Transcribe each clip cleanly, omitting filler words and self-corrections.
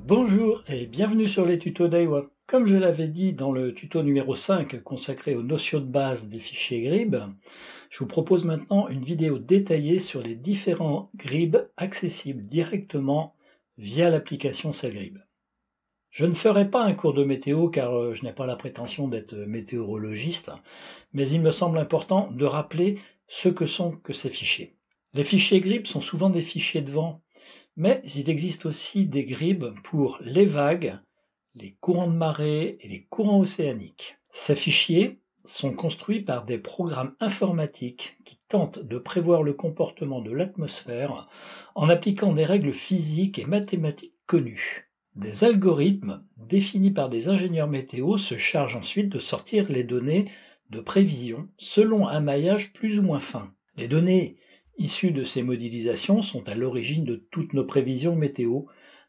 Bonjour et bienvenue sur les tutos d'Aiwa. Comme je l'avais dit dans le tuto numéro 5 consacré aux notions de base des fichiers GRIB, je vous propose maintenant une vidéo détaillée sur les différents GRIB accessibles directement via l'application Celgrib. Je ne ferai pas un cours de météo car je n'ai pas la prétention d'être météorologiste, mais il me semble important de rappeler ce que sont ces fichiers. Les fichiers GRIB sont souvent des fichiers de vent, mais il existe aussi des GRIB pour les vagues, les courants de marée et les courants océaniques. Ces fichiers sont construits par des programmes informatiques qui tentent de prévoir le comportement de l'atmosphère en appliquant des règles physiques et mathématiques connues. Des algorithmes définis par des ingénieurs météo se chargent ensuite de sortir les données de prévision selon un maillage plus ou moins fin. Les données issues de ces modélisations sont à l'origine de toutes nos prévisions météo,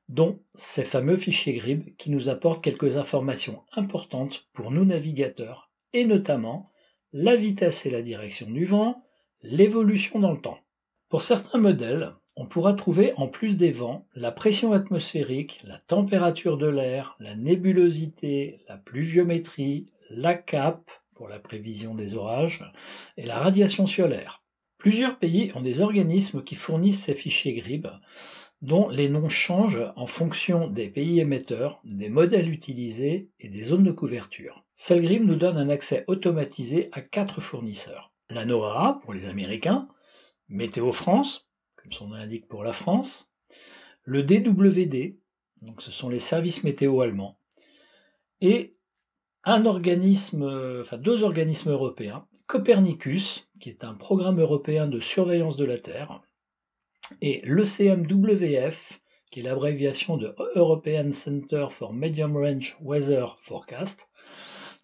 dont ces fameux fichiers GRIB qui nous apportent quelques informations importantes pour nous navigateurs, et notamment la vitesse et la direction du vent, l'évolution dans le temps. Pour certains modèles, on pourra trouver en plus des vents la pression atmosphérique, la température de l'air, la nébulosité, la pluviométrie, la cape pour la prévision des orages et la radiation solaire. Plusieurs pays ont des organismes qui fournissent ces fichiers GRIB, dont les noms changent en fonction des pays émetteurs, des modèles utilisés et des zones de couverture. Celgrib nous donne un accès automatisé à 4 fournisseurs. La NOAA pour les Américains, Météo France, comme son nom l'indique pour la France, le DWD, donc ce sont les services météo allemands, et deux organismes européens, Copernicus, qui est un programme européen de surveillance de la Terre, et l'ECMWF, qui est l'abréviation de European Center for Medium Range Weather Forecast,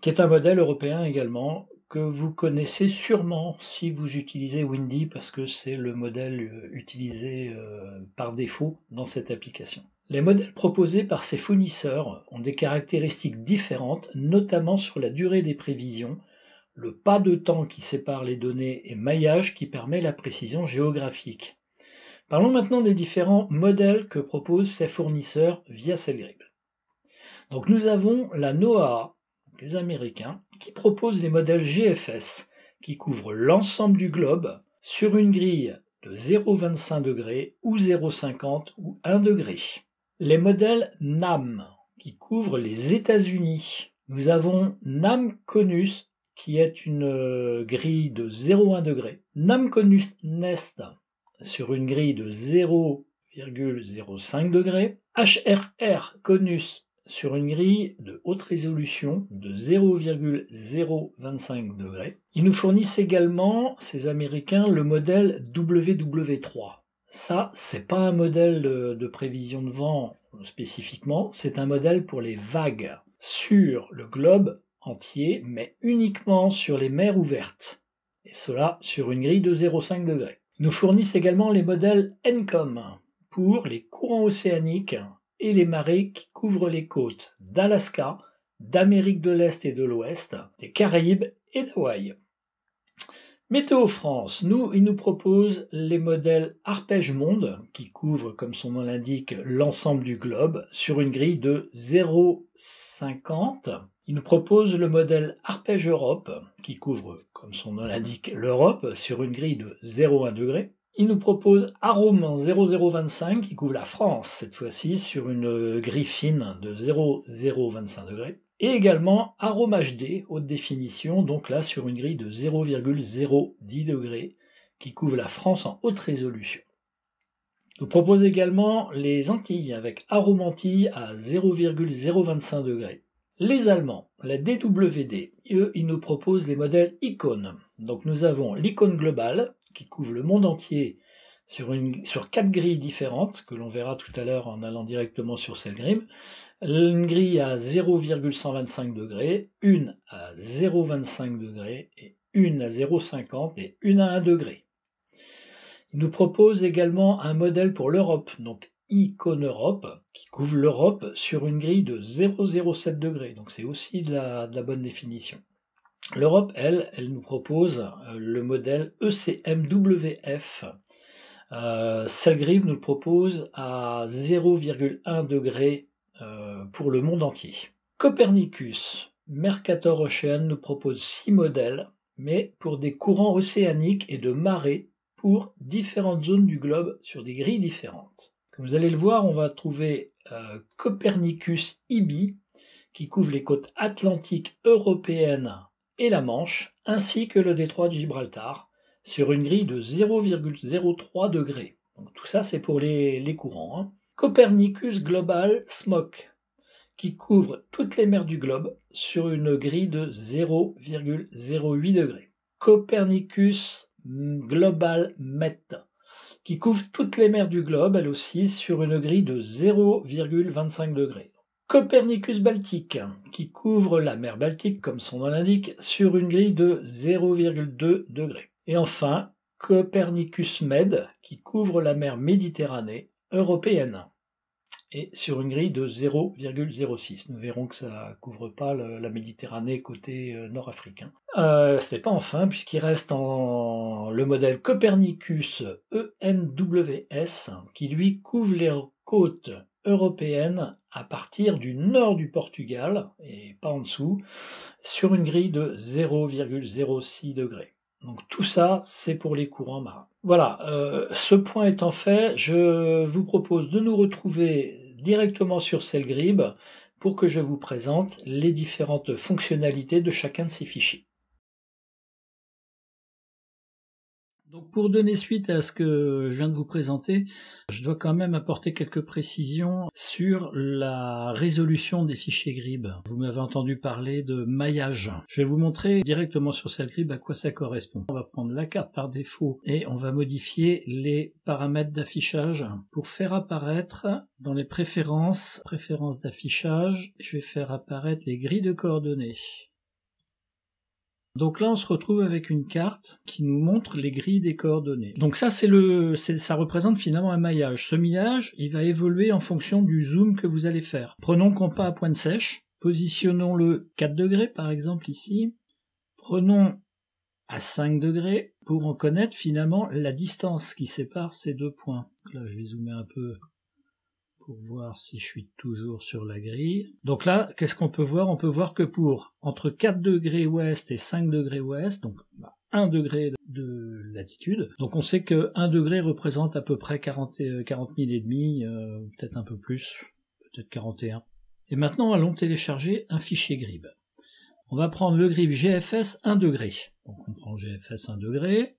qui est un modèle européen également que vous connaissez sûrement si vous utilisez Windy, parce que c'est le modèle utilisé par défaut dans cette application. Les modèles proposés par ces fournisseurs ont des caractéristiques différentes, notamment sur la durée des prévisions, le pas de temps qui sépare les données et maillage qui permet la précision géographique. Parlons maintenant des différents modèles que proposent ces fournisseurs via Celgrib. Donc nous avons la NOAA, les Américains, qui proposent les modèles GFS, qui couvrent l'ensemble du globe sur une grille de 0,25 degrés ou 0,50 ou 1 degré. Les modèles NAM, qui couvrent les États-Unis. Nous avons NamConus, qui est une grille de 0,1 degré. NamConus Nest, sur une grille de 0,05 degrés. HRR Conus, sur une grille de haute résolution de 0,025 degrés. Ils nous fournissent également, ces Américains, le modèle WW3. Ça, c'est pas un modèle de prévision de vent spécifiquement, c'est un modèle pour les vagues sur le globe entier, mais uniquement sur les mers ouvertes, et cela sur une grille de 0,5 degrés. Ils nous fournissent également les modèles NCOM pour les courants océaniques et les marées qui couvrent les côtes d'Alaska, d'Amérique de l'Est et de l'Ouest, des Caraïbes et d'Hawaï. Météo France, il nous propose les modèles Arpège Monde, qui couvrent, comme son nom l'indique, l'ensemble du globe, sur une grille de 0,50. Il nous propose le modèle Arpège Europe, qui couvre, comme son nom l'indique, l'Europe, sur une grille de 0,1 degré. Il nous propose Arome 0025, qui couvre la France, cette fois-ci, sur une grille fine de 0,025 degrés. Et également Arome HD, haute définition, donc là sur une grille de 0,010 degrés, qui couvre la France en haute résolution. Il nous propose également les Antilles, avec Arome Antilles à 0,025 degrés. Les Allemands, la DWD, eux, ils nous proposent les modèles Icône. Donc nous avons l'Icône globale, qui couvre le monde entier sur 4 grilles différentes, que l'on verra tout à l'heure en allant directement sur Celgrib. Une grille à 0,125 degrés, une à 0,25 degrés, et une à 0,50 et une à 1 degré. Il nous propose également un modèle pour l'Europe, donc Icône Europe, qui couvre l'Europe sur une grille de 0,07 degrés, donc c'est aussi de la bonne définition. L'Europe, elle nous propose le modèle ECMWF. Celgrib nous le propose à 0,1 degré pour le monde entier. Copernicus, Mercator Ocean nous propose 6 modèles, mais pour des courants océaniques et de marées pour différentes zones du globe sur des grilles différentes. Comme vous allez le voir, on va trouver Copernicus IBI qui couvre les côtes atlantiques européennes et la Manche, ainsi que le détroit de Gibraltar, sur une grille de 0,03 degrés. Donc tout ça, c'est pour les courants. Hein. Copernicus Global SMOC, qui couvre toutes les mers du globe sur une grille de 0,08 degrés. Copernicus Global MET, qui couvre toutes les mers du globe, elle aussi, sur une grille de 0,25 degrés. Copernicus Baltique, qui couvre la mer Baltique, comme son nom l'indique, sur une grille de 0,2 degrés. Et enfin, Copernicus Med, qui couvre la mer Méditerranée européenne, et sur une grille de 0,06. Nous verrons que ça ne couvre pas la Méditerranée côté nord-africain. Ce n'est pas enfin, puisqu'il reste le modèle Copernicus ENWS, qui lui couvre les côtes européennes à partir du nord du Portugal, et pas en dessous, sur une grille de 0,06 degrés. Donc tout ça, c'est pour les courants marins. Voilà, ce point étant fait, je vous propose de nous retrouver directement sur Cellgrib pour que je vous présente les différentes fonctionnalités de chacun de ces fichiers. Donc pour donner suite à ce que je viens de vous présenter, je dois quand même apporter quelques précisions sur la résolution des fichiers GRIB. Vous m'avez entendu parler de maillage. Je vais vous montrer directement sur Cellgrib à quoi ça correspond. On va prendre la carte par défaut et on va modifier les paramètres d'affichage pour faire apparaître dans les préférences d'affichage, je vais faire apparaître les grilles de coordonnées. Donc là, on se retrouve avec une carte qui nous montre les grilles des coordonnées. Donc ça, ça représente finalement un maillage. Ce maillage, il va évoluer en fonction du zoom que vous allez faire. Prenons compas à pointe sèche, positionnons-le 4 degrés par exemple ici. Prenons à 5 degrés pour en connaître finalement la distance qui sépare ces deux points. Donc là, je vais zoomer un peu pour voir si je suis toujours sur la grille. Donc là, qu'est-ce qu'on peut voir? On peut voir que pour entre 4 degrés ouest et 5 degrés ouest, donc 1 degré de latitude, donc on sait que 1 degré représente à peu près 40 000 et demi, peut-être un peu plus, peut-être 41. Et maintenant, allons télécharger un fichier GRIB. On va prendre le GRIB GFS 1 degré. Donc on prend GFS 1 degré.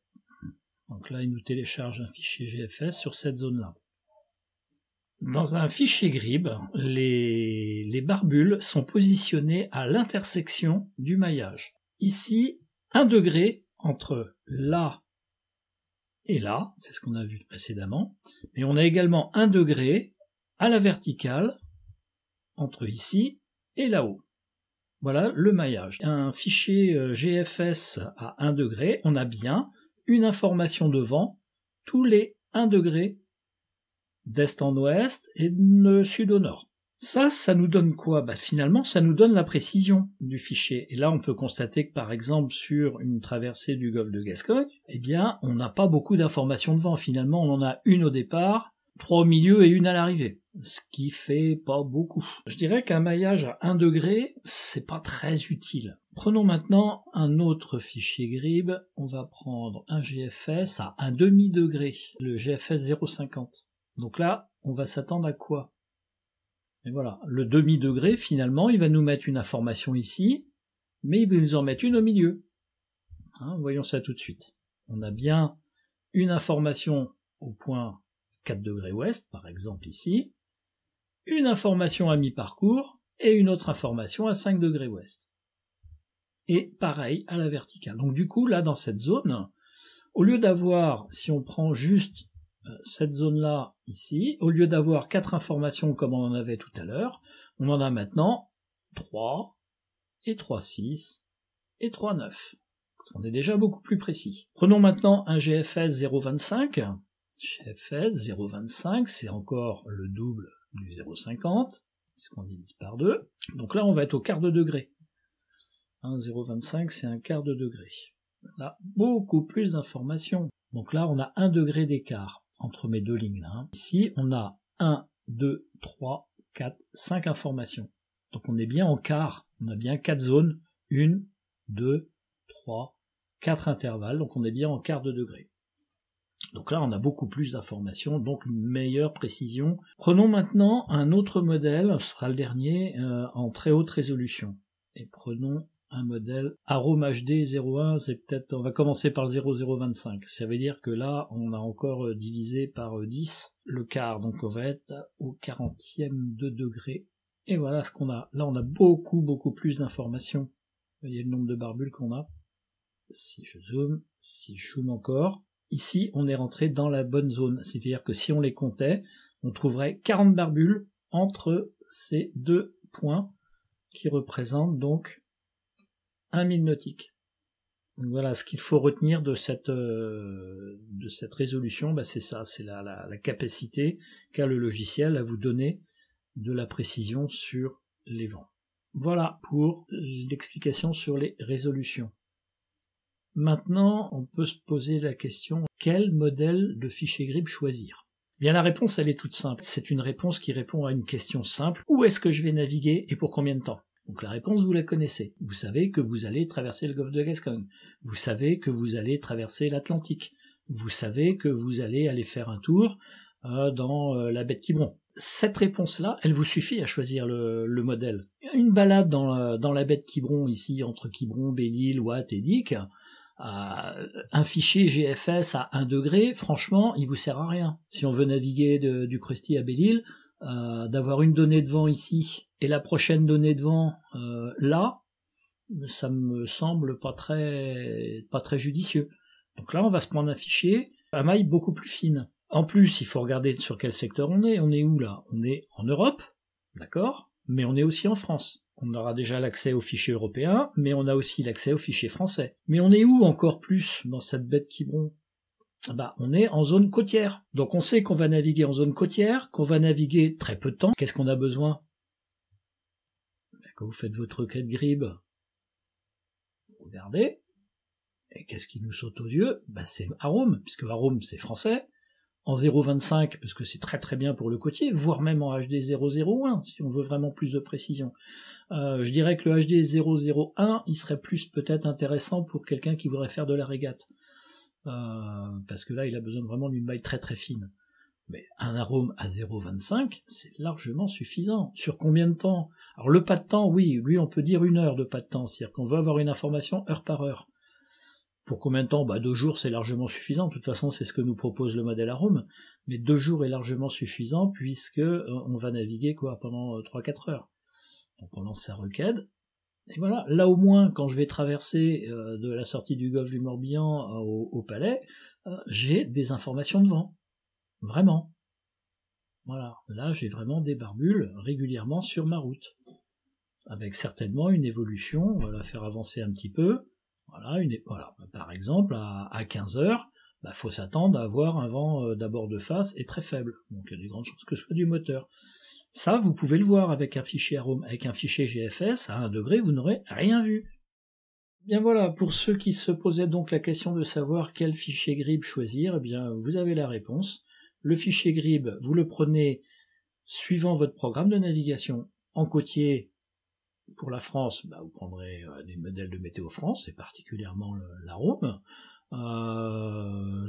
Donc là, il nous télécharge un fichier GFS sur cette zone-là. Dans un fichier GRIB, les barbules sont positionnées à l'intersection du maillage. Ici, 1 degré entre là et là, c'est ce qu'on a vu précédemment, mais on a également 1 degré à la verticale entre ici et là-haut. Voilà le maillage. Un fichier GFS à 1 degré, on a bien une information de vent tous les 1 degré d'est en ouest et de sud au nord. Ça nous donne quoi? Finalement, ça nous donne la précision du fichier. Et là, on peut constater que, par exemple, sur une traversée du golfe de Gascogne, eh bien, on n'a pas beaucoup d'informations de vent. Finalement, on en a une au départ, 3 au milieu et une à l'arrivée. Ce qui fait pas beaucoup. Je dirais qu'un maillage à 1 degré, c'est pas très utile. Prenons maintenant un autre fichier GRIB. On va prendre un GFS à 1 demi-degré, le GFS 0,50. Donc là, on va s'attendre à quoi? Et voilà, le demi-degré, finalement, il va nous mettre une information ici, mais il va nous en mettre une au milieu. Hein, voyons ça tout de suite. On a bien une information au point 4 degrés ouest, par exemple ici, une information à mi-parcours, et une autre information à 5 degrés ouest. Et pareil à la verticale. Donc du coup, là, dans cette zone, au lieu d'avoir, si on prend juste cette zone-là, ici, au lieu d'avoir 4 informations comme on en avait tout à l'heure, on en a maintenant 3, et 3,6, et 3,9. On est déjà beaucoup plus précis. Prenons maintenant un GFS 0,25. GFS 0,25, c'est encore le double du 0,50, puisqu'on divise par 2. Donc là, on va être au quart de degré. 0,25, c'est un quart de degré. Là, beaucoup plus d'informations. Donc là, on a 1 degré d'écart entre mes deux lignes. Ici, on a 1, 2, 3, 4, 5 informations. Donc on est bien en quart, on a bien 4 zones, 1, 2, 3, 4 intervalles, donc on est bien en quart de degré. Donc là on a beaucoup plus d'informations, donc une meilleure précision. Prenons maintenant un autre modèle, ce sera le dernier, en très haute résolution. Et prenons un modèle Arome HD 01, c'est peut-être, on va commencer par 0025. Ça veut dire que là, on a encore divisé par 10 le quart, donc on va être au 40e de degré. Et voilà ce qu'on a. Là, on a beaucoup plus d'informations. Vous voyez le nombre de barbules qu'on a. Si je zoome encore. Ici, on est rentré dans la bonne zone. C'est-à-dire que si on les comptait, on trouverait 40 barbules entre ces deux points qui représentent donc 1000 nautiques. Donc voilà, ce qu'il faut retenir de cette résolution, bah c'est ça, c'est la capacité qu'a le logiciel à vous donner de la précision sur les vents. Voilà pour l'explication sur les résolutions. Maintenant, on peut se poser la question, quel modèle de fichier GRIB choisir? Bien, la réponse, elle est toute simple. C'est une réponse qui répond à une question simple. Où est-ce que je vais naviguer et pour combien de temps? Donc la réponse, vous la connaissez. Vous savez que vous allez traverser le golfe de Gascogne. Vous savez que vous allez traverser l'Atlantique. Vous savez que vous allez aller faire un tour dans la baie de Quiberon. Cette réponse-là, elle vous suffit à choisir le modèle. Une balade dans la baie de Quiberon, ici, entre Quiberon, Belle-Île, Watt et Dick, un fichier GFS à 1 degré, franchement, il vous sert à rien. Si on veut naviguer du Krusty à Belle-Île, d'avoir une donnée de vent ici et la prochaine donnée de vent là, ça me semble pas très judicieux. Donc là, on va se prendre un fichier à maille beaucoup plus fine. En plus, il faut regarder sur quel secteur on est. On est où là? On est en Europe, d'accord, mais on est aussi en France. On aura déjà l'accès aux fichiers européens, mais on a aussi l'accès aux fichiers français. Mais on est où encore plus dans cette baie de Quiberon? Bah, on est en zone côtière. Donc on sait qu'on va naviguer en zone côtière, qu'on va naviguer très peu de temps. Qu'est-ce qu'on a besoin? Quand vous faites votre requête GRIB, vous regardez, et qu'est-ce qui nous saute aux yeux? Bah, c'est Arome, puisque Arome c'est français. En 0.25, parce que c'est très bien pour le côtier, voire même en HD 0.01, si on veut vraiment plus de précision. Je dirais que le HD 0.01, il serait plus peut-être intéressant pour quelqu'un qui voudrait faire de la régate. Parce que là, il a besoin vraiment d'une maille très fine. Mais un Arome à 0.25, c'est largement suffisant. Sur combien de temps? Alors le pas de temps, oui, lui on peut dire 1 heure de pas de temps, c'est-à-dire qu'on veut avoir une information heure par heure. Pour combien de temps? Bah 2 jours c'est largement suffisant, de toute façon c'est ce que nous propose le modèle Arome, mais 2 jours est largement suffisant puisque on va naviguer quoi pendant 3-4 heures. Donc on lance sa requête, et voilà, là au moins quand je vais traverser de la sortie du golfe du Morbihan au Palais, j'ai des informations de vent. Vraiment. Voilà, là j'ai vraiment des barbules régulièrement sur ma route. Avec certainement une évolution, on va la faire avancer un petit peu. Voilà, par exemple, à 15 heures, bah, faut s'attendre à avoir un vent d'abord de face et très faible. Donc il y a des grandes chances que ce soit du moteur. Ça, vous pouvez le voir avec un fichier Arome, avec un fichier GFS, à 1 degré, vous n'aurez rien vu. Bien voilà, pour ceux qui se posaient donc la question de savoir quel fichier GRIB choisir, eh bien vous avez la réponse. Le fichier GRIB, vous le prenez suivant votre programme de navigation en côtier. Pour la France, bah, vous prendrez des modèles de Météo France, et particulièrement l'Arome.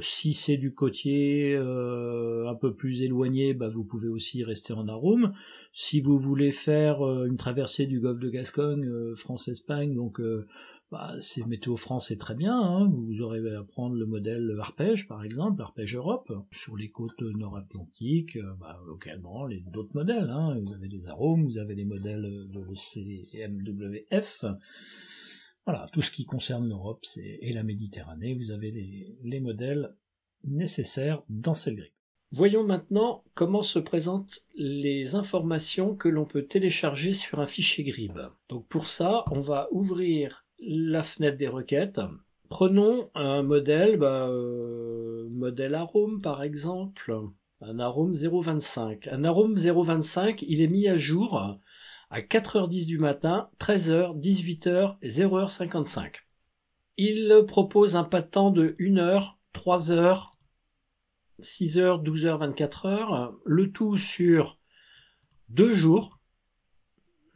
Si c'est du côtier un peu plus éloigné, bah, vous pouvez aussi rester en Arome. Si vous voulez faire une traversée du golfe de Gascogne, France-Espagne, donc c'est Météo France, c'est très bien, hein. Vous aurez à prendre le modèle Arpège, par exemple, Arpège Europe, sur les côtes nord-atlantiques, localement, d'autres modèles, hein. Vous avez des Aromes, vous avez les modèles de l'ECMWF, voilà, tout ce qui concerne l'Europe et la Méditerranée, vous avez les modèles nécessaires dans cette grille. Voyons maintenant comment se présentent les informations que l'on peut télécharger sur un fichier GRIB. Donc pour ça, on va ouvrir la fenêtre des requêtes. Prenons un modèle, modèle Arome par exemple, un Arome 0.25. Un Arome 0.25, il est mis à jour à 4h10 du matin, 13h, 18h et 0h55. Il propose un pas de temps de 1 heure, 3 heures, 6 heures, 12 heures, 24 heures, le tout sur 2 jours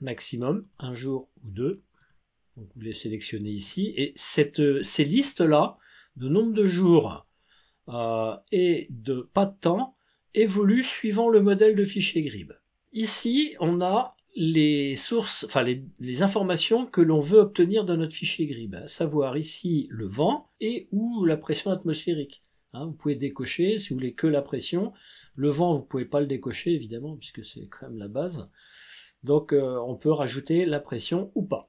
maximum, 1 jour ou 2. Donc vous les sélectionnez ici. Et ces listes-là, de nombre de jours et de pas de temps, évoluent suivant le modèle de fichier GRIB. Ici, on a les sources, enfin les informations que l'on veut obtenir de notre fichier GRIB, à savoir ici le vent et ou la pression atmosphérique. Vous pouvez décocher si vous voulez que la pression. Le vent, vous pouvez pas le décocher évidemment puisque c'est quand même la base. Donc on peut rajouter la pression ou pas.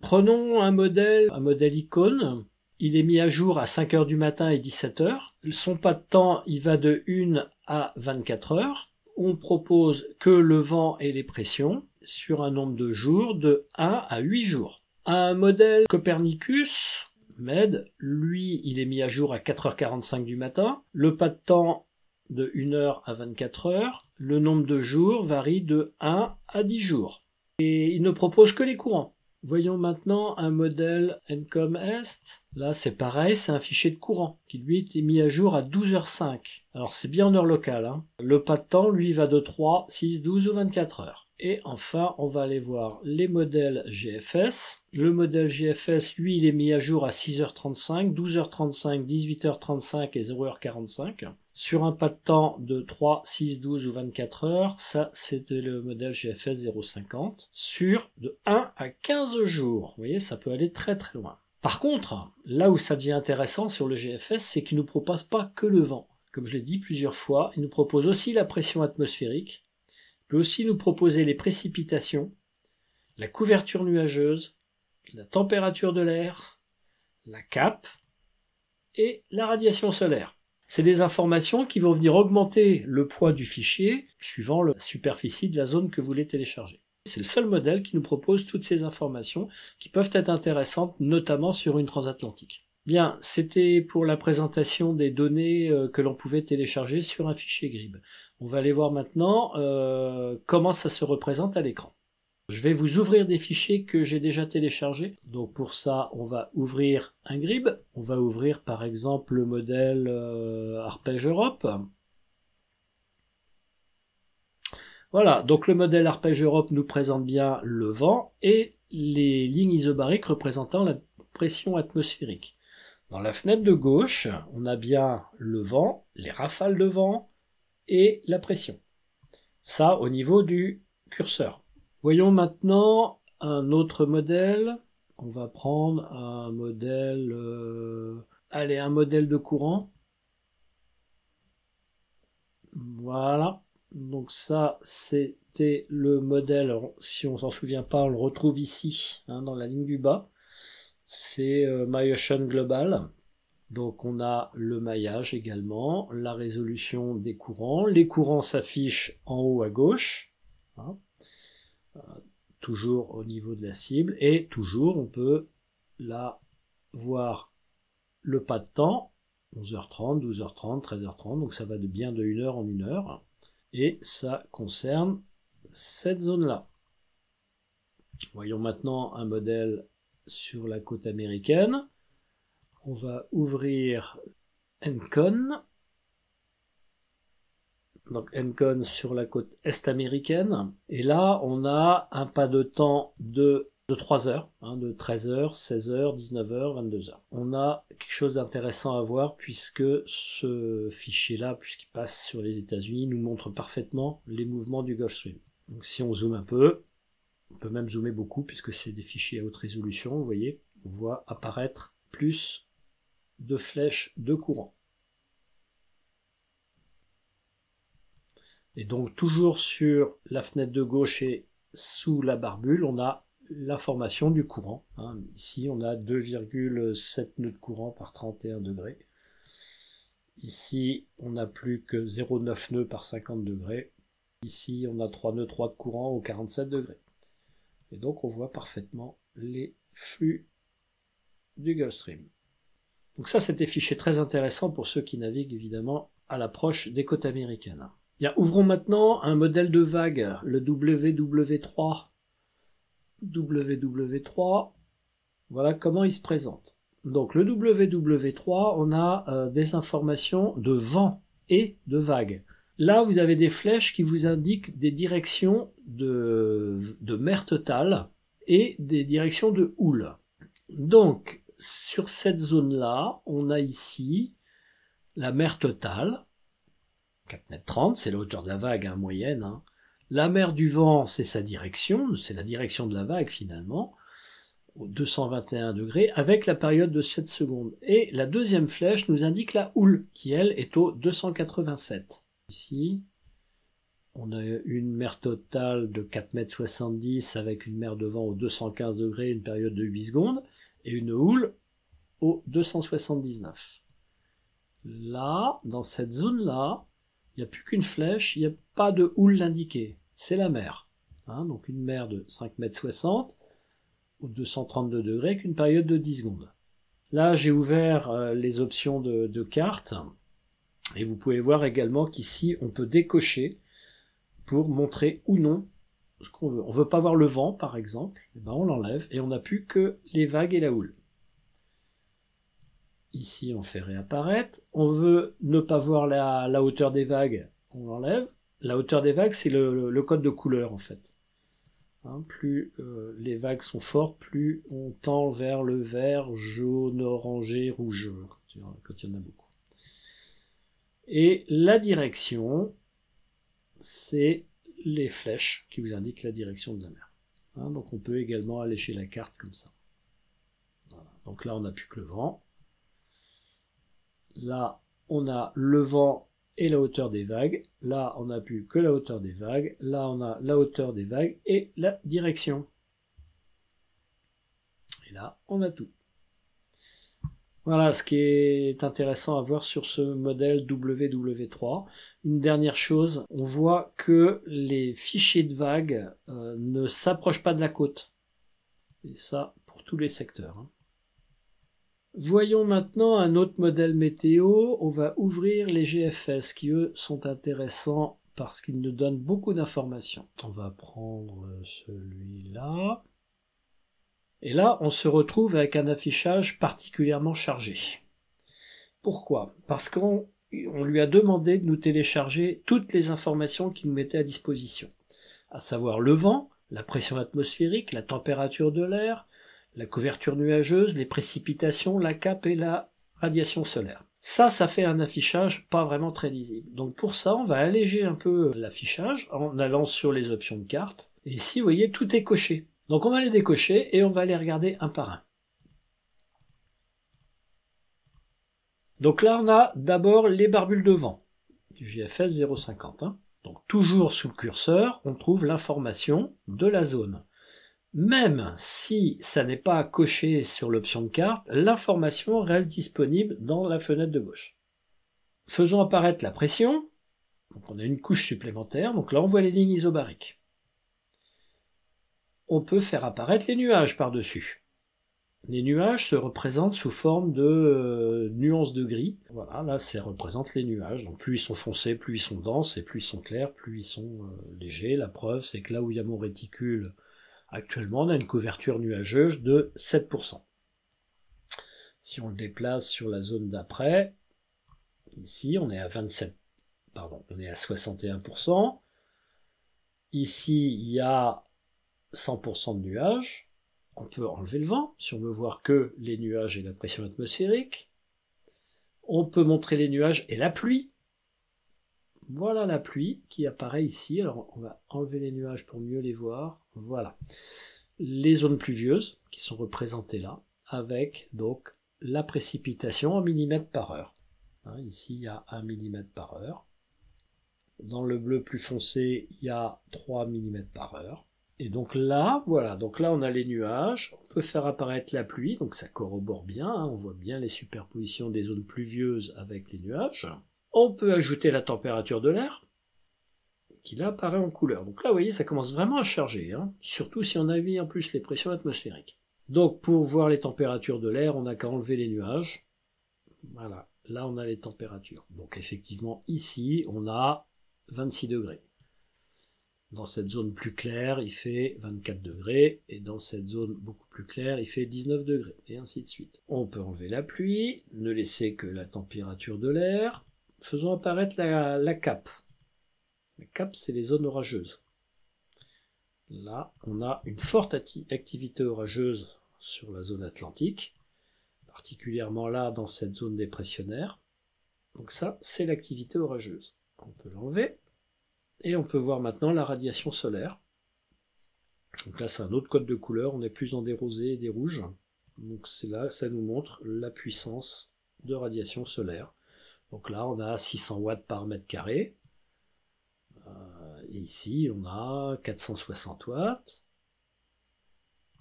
Prenons un modèle icône. Il est mis à jour à 5 heures du matin et 17 heures. Son pas de temps, il va de 1 à 24 heures. On propose que le vent et les pressions sur un nombre de jours de 1 à 8 jours. Un modèle Copernicus, MED, lui, il est mis à jour à 4h45 du matin. Le pas de temps de 1 heure à 24 heures. Le nombre de jours varie de 1 à 10 jours. Et il ne propose que les courants. Voyons maintenant un modèle Encom Est. Là, c'est pareil, c'est un fichier de courant qui, lui, est mis à jour à 12h05. Alors, c'est bien en heure locale. Le pas de temps, lui, va de 3, 6, 12 ou 24 heures. Et enfin, on va aller voir les modèles GFS. Le modèle GFS, lui, il est mis à jour à 6h35, 12h35, 18h35 et 0h45. Sur un pas de temps de 3, 6, 12 ou 24 heures, ça c'était le modèle GFS 050. Sur de 1 à 15 jours, vous voyez, ça peut aller très très loin. Par contre, là où ça devient intéressant sur le GFS, c'est qu'il ne nous propose pas que le vent. Comme je l'ai dit plusieurs fois, il nous propose aussi la pression atmosphérique, il peut aussi nous proposer les précipitations, la couverture nuageuse, la température de l'air, la cape et la radiation solaire. C'est des informations qui vont venir augmenter le poids du fichier suivant la superficie de la zone que vous voulez télécharger. C'est le seul modèle qui nous propose toutes ces informations qui peuvent être intéressantes, notamment sur une transatlantique. Bien, c'était pour la présentation des données que l'on pouvait télécharger sur un fichier GRIB. On va aller voir maintenant comment ça se représente à l'écran. Je vais vous ouvrir des fichiers que j'ai déjà téléchargés. Donc pour ça, on va ouvrir un GRIB. On va ouvrir par exemple le modèle Arpège Europe. Voilà, donc le modèle Arpège Europe nous présente bien le vent et les lignes isobariques représentant la pression atmosphérique. Dans la fenêtre de gauche, on a bien le vent, les rafales de vent et la pression. Ça au niveau du curseur. Voyons maintenant un autre modèle. On va prendre un modèle, un modèle de courant. Voilà. Donc ça, c'était le modèle. Alors, si on s'en souvient pas, on le retrouve ici, dans la ligne du bas. C'est MyOcean Global. Donc on a le maillage également, la résolution des courants. Les courants s'affichent en haut à gauche. Toujours au niveau de la cible, et toujours on peut là voir le pas de temps, 11h30, 12h30, 13h30, donc ça va de bien de 1 heure en 1 heure, et ça concerne cette zone-là. Voyons maintenant un modèle sur la côte américaine. On va ouvrir Encon. Donc Encon sur la côte est américaine. Et là, on a un pas de temps de 3 heures, de 13h, 16h, 19h, 22h. On a quelque chose d'intéressant à voir puisque ce fichier-là, puisqu'il passe sur les États-Unis, nous montre parfaitement les mouvements du Gulf Stream. Donc si on zoome un peu, on peut même zoomer beaucoup puisque c'est des fichiers à haute résolution, vous voyez, on voit apparaître plus de flèches de courant. Et donc toujours sur la fenêtre de gauche et sous la barbule, on a l'information du courant. Ici, on a 2,7 nœuds de courant par 31 degrés. Ici, on n'a plus que 0,9 nœuds par 50 degrés. Ici, on a 3 nœuds 3 de courant au 47 degrés. Et donc, on voit parfaitement les flux du Gulf Stream. Donc ça, c'est des fichiers très intéressants pour ceux qui naviguent évidemment à l'approche des côtes américaines. Bien, ouvrons maintenant un modèle de vague, le WW3. WW3, voilà comment il se présente. Donc le WW3, on a des informations de vent et de vague. Là, vous avez des flèches qui vous indiquent des directions de mer totale et des directions de houle. Donc, sur cette zone-là, on a ici la mer totale, 4,30 m, c'est la hauteur de la vague hein, moyenne. Hein. La mer du vent, c'est sa direction, c'est la direction de la vague finalement, au 221 degrés, avec la période de 7 secondes. Et la deuxième flèche nous indique la houle, qui elle est au 287. Ici, on a une mer totale de 4,70 m avec une mer de vent au 215 degrés, une période de 8 secondes, et une houle au 279. Là, dans cette zone-là, il n'y a plus qu'une flèche, il n'y a pas de houle indiquée, c'est la mer. Hein, donc une mer de 5,60 m au 232 degrés avec une période de 10 secondes. Là, j'ai ouvert les options de carte. Et vous pouvez voir également qu'ici, on peut décocher pour montrer ou non ce qu'on veut. On ne veut pas voir le vent, par exemple, et ben on l'enlève et on n'a plus que les vagues et la houle. Ici, on fait réapparaître. On veut ne pas voir la hauteur des vagues, on l'enlève. La hauteur des vagues, c'est le code de couleur, en fait. Hein, plus les vagues sont fortes, plus on tend vers le vert, jaune, orangé, rouge, quand il y en a beaucoup. Et la direction, c'est les flèches qui vous indiquent la direction de la mer. Hein, donc on peut également allécher la carte comme ça. Voilà. Donc là, on n'a plus que le vent. Là, on a le vent et la hauteur des vagues. Là, on n'a plus que la hauteur des vagues. Là, on a la hauteur des vagues et la direction. Et là, on a tout. Voilà ce qui est intéressant à voir sur ce modèle WW3. Une dernière chose, on voit que les fichiers de vagues ne s'approchent pas de la côte. Et ça, pour tous les secteurs. Hein. Voyons maintenant un autre modèle météo. On va ouvrir les GFS qui, eux, sont intéressants parce qu'ils nous donnent beaucoup d'informations. On va prendre celui-là. Et là, on se retrouve avec un affichage particulièrement chargé. Pourquoi? Parce qu'on lui a demandé de nous télécharger toutes les informations qu'il nous mettait à disposition, à savoir le vent, la pression atmosphérique, la température de l'air, la couverture nuageuse, les précipitations, la cape et la radiation solaire. Ça fait un affichage pas vraiment très lisible. Donc pour ça, on va alléger un peu l'affichage en allant sur les options de carte. Et ici, vous voyez, tout est coché. Donc on va les décocher et on va les regarder un par un. Donc là on a d'abord les barbules de vent, du GFS 0,50. Hein. Donc toujours sous le curseur, on trouve l'information de la zone. Même si ça n'est pas coché sur l'option de carte, l'information reste disponible dans la fenêtre de gauche. Faisons apparaître la pression. Donc on a une couche supplémentaire, donc là on voit les lignes isobariques. On peut faire apparaître les nuages par-dessus. Les nuages se représentent sous forme de nuances de gris. Voilà, là ça représente les nuages. Donc plus ils sont foncés, plus ils sont denses, et plus ils sont clairs, plus ils sont légers. La preuve, c'est que là où il y a mon réticule, actuellement, on a une couverture nuageuse de 7%. Si on le déplace sur la zone d'après, ici on est à 61%. Ici, il y a 100% de nuages. On peut enlever le vent, si on veut voir que les nuages et la pression atmosphérique. On peut montrer les nuages et la pluie. Voilà la pluie qui apparaît ici. Alors on va enlever les nuages pour mieux les voir. Voilà. Les zones pluvieuses qui sont représentées là, avec donc la précipitation en millimètres par heure. Hein, ici il y a 1 mm par heure. Dans le bleu plus foncé, il y a 3 mm par heure. Et donc là, voilà, donc là on a les nuages, on peut faire apparaître la pluie, donc ça corrobore bien, hein, on voit bien les superpositions des zones pluvieuses avec les nuages. On peut ajouter la température de l'air, qui là apparaît en couleur. Donc là, vous voyez, ça commence vraiment à charger, hein, surtout si on a mis en plus les pressions atmosphériques. Donc pour voir les températures de l'air, on n'a qu'à enlever les nuages. Voilà, là on a les températures. Donc effectivement, ici, on a 26 degrés. Dans cette zone plus claire, il fait 24 degrés, et dans cette zone beaucoup plus claire, il fait 19 degrés, et ainsi de suite. On peut enlever la pluie, ne laisser que la température de l'air. Faisons apparaître la cape. capte, c'est les zones orageuses. Là, on a une forte activité orageuse sur la zone atlantique, particulièrement là dans cette zone dépressionnaire. Donc ça, c'est l'activité orageuse. On peut l'enlever et on peut voir maintenant la radiation solaire. Donc là, c'est un autre code de couleur, on est plus dans des rosés et des rouges. Donc c'est là, ça nous montre la puissance de radiation solaire. Donc là, on a 600 watts par mètre carré. Et ici, on a 460 watts.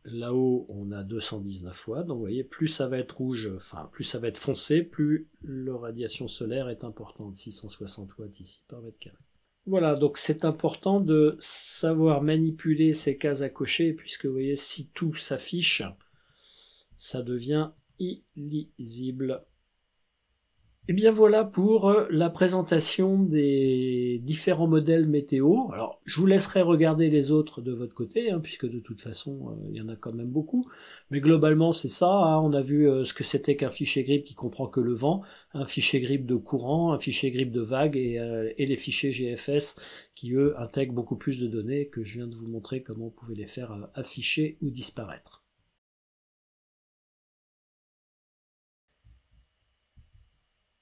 Là-haut, on a 219 watts. Donc vous voyez, plus ça va être rouge, enfin, plus ça va être foncé, plus la radiation solaire est importante. 660 watts ici par mètre carré. Voilà, donc c'est important de savoir manipuler ces cases à cocher, puisque vous voyez, si tout s'affiche, ça devient illisible. Et bien voilà pour la présentation des différents modèles météo. Alors, je vous laisserai regarder les autres de votre côté, hein, puisque de toute façon, il y en a quand même beaucoup. Mais globalement, c'est ça. Hein, on a vu ce que c'était qu'un fichier GRIB qui comprend que le vent, un fichier GRIB de courant, un fichier GRIB de vagues et les fichiers GFS qui, eux, intègrent beaucoup plus de données que je viens de vous montrer comment on pouvait les faire afficher ou disparaître.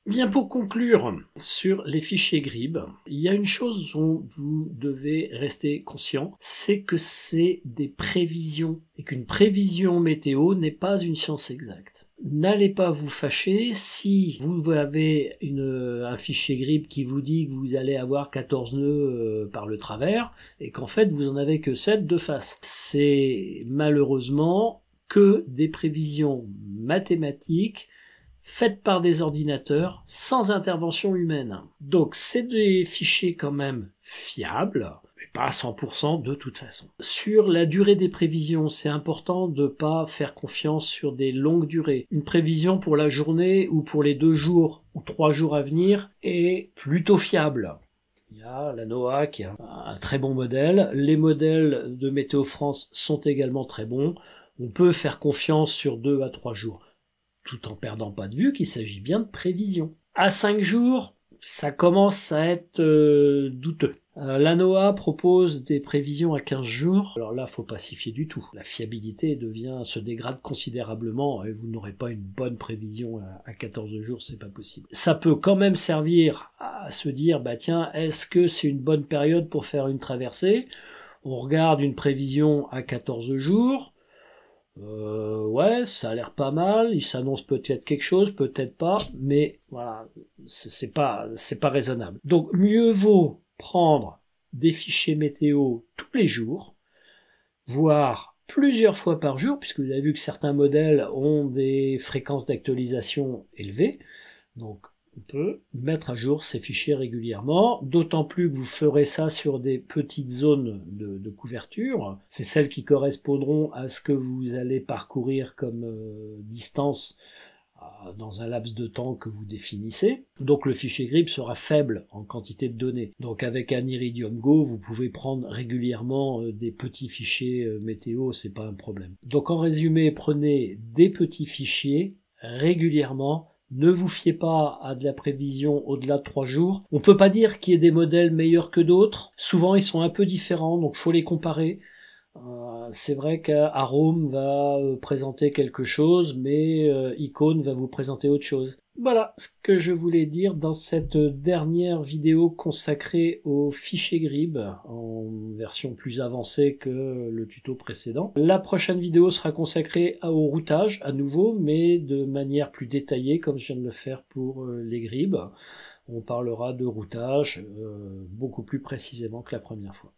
Bien, pour conclure sur les fichiers GRIB, il y a une chose dont vous devez rester conscient, c'est que c'est des prévisions et qu'une prévision météo n'est pas une science exacte. N'allez pas vous fâcher si vous avez un fichier GRIB qui vous dit que vous allez avoir 14 nœuds par le travers et qu'en fait vous en avez que 7 de face. C'est malheureusement que des prévisions mathématiques faites par des ordinateurs sans intervention humaine. Donc c'est des fichiers quand même fiables, mais pas à 100% de toute façon. Sur la durée des prévisions, c'est important de ne pas faire confiance sur des longues durées. Une prévision pour la journée ou pour les 2 jours ou 3 jours à venir est plutôt fiable. Il y a la NOAA qui est un très bon modèle. Les modèles de Météo France sont également très bons. On peut faire confiance sur 2 à 3 jours. Tout en perdant pas de vue qu'il s'agit bien de prévision. À 5 jours, ça commence à être douteux. La NOAA propose des prévisions à 15 jours. Alors là, faut pas s'y fier du tout. La fiabilité se dégrade considérablement et vous n'aurez pas une bonne prévision à 14 jours, c'est pas possible. Ça peut quand même servir à se dire, bah tiens, est-ce que c'est une bonne période pour faire une traversée? On regarde une prévision à 14 jours. Ouais, ça a l'air pas mal, il s'annonce peut-être quelque chose, peut-être pas, mais voilà, c'est pas raisonnable. Donc mieux vaut prendre des fichiers météo tous les jours, voire plusieurs fois par jour, puisque vous avez vu que certains modèles ont des fréquences d'actualisation élevées, donc on peut mettre à jour ces fichiers régulièrement, d'autant plus que vous ferez ça sur des petites zones de couverture. C'est celles qui correspondront à ce que vous allez parcourir comme distance dans un laps de temps que vous définissez. Donc le fichier GRIB sera faible en quantité de données. Donc avec un Iridium Go, vous pouvez prendre régulièrement des petits fichiers météo, c'est pas un problème. Donc en résumé, prenez des petits fichiers régulièrement. Ne vous fiez pas à de la prévision au-delà de 3 jours. On peut pas dire qu'il y ait des modèles meilleurs que d'autres. Souvent, ils sont un peu différents, donc faut les comparer. C'est vrai qu'Arome va présenter quelque chose, mais Icon va vous présenter autre chose. Voilà ce que je voulais dire dans cette dernière vidéo consacrée au fichier GRIB en version plus avancée que le tuto précédent. La prochaine vidéo sera consacrée au routage à nouveau, mais de manière plus détaillée comme je viens de le faire pour les GRIB. On parlera de routage beaucoup plus précisément que la première fois.